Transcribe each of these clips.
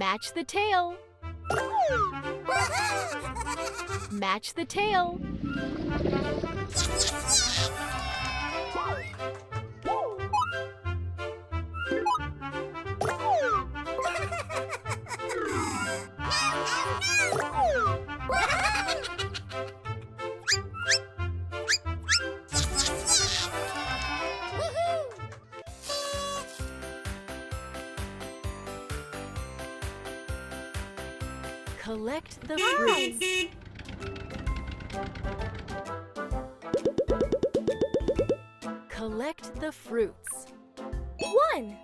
Match the tail. Match the tail. Collect the fruits. Collect the fruits. 1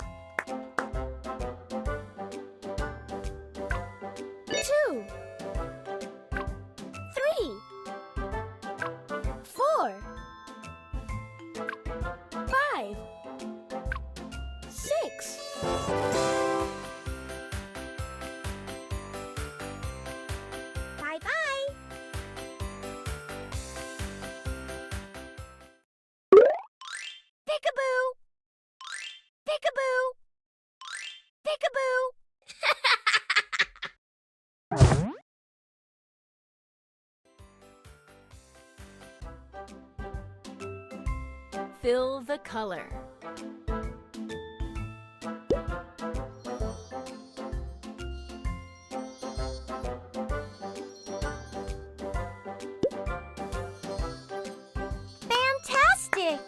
2 3 4 5 6 Bye-bye. Peekaboo! Peekaboo! Peekaboo! Fill the color. Fantastic!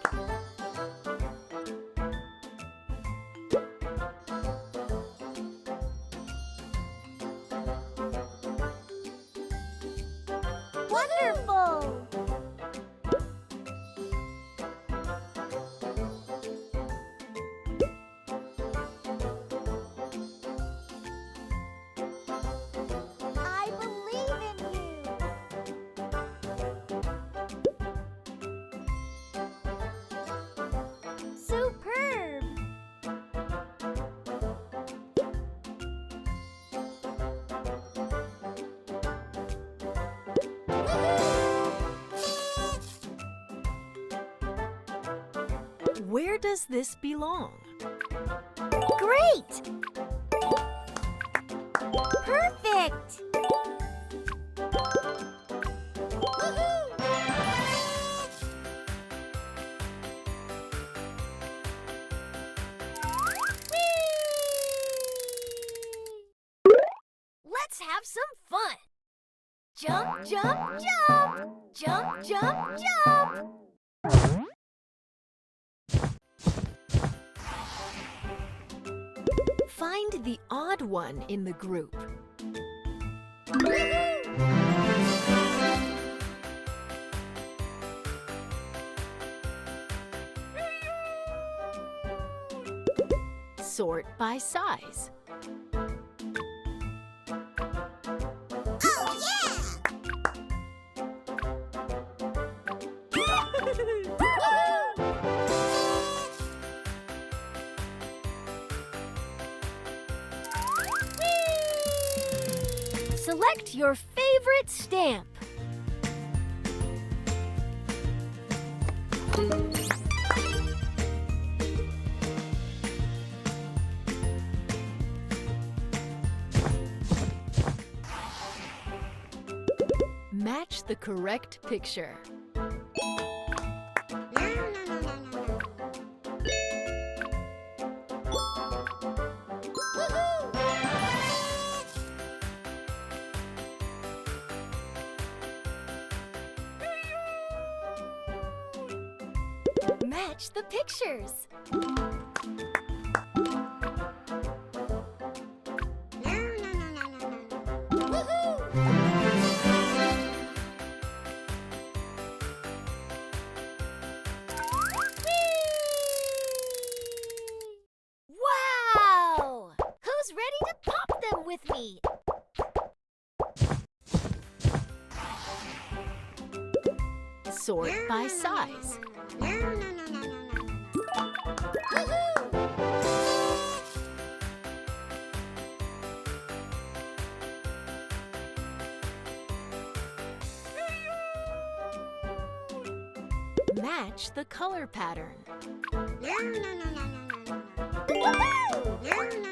Wonderful! I believe in you! Superb! Where does this belong? Great! Perfect! Let's have some fun! Jump, jump, jump! Jump, jump, jump! Find the odd one in the group. Sort by size. Select your favorite stamp. Match the correct picture. Match the pictures. Wow! Who's ready to pop them with me? Sort by size. Match the color pattern. Woohoo!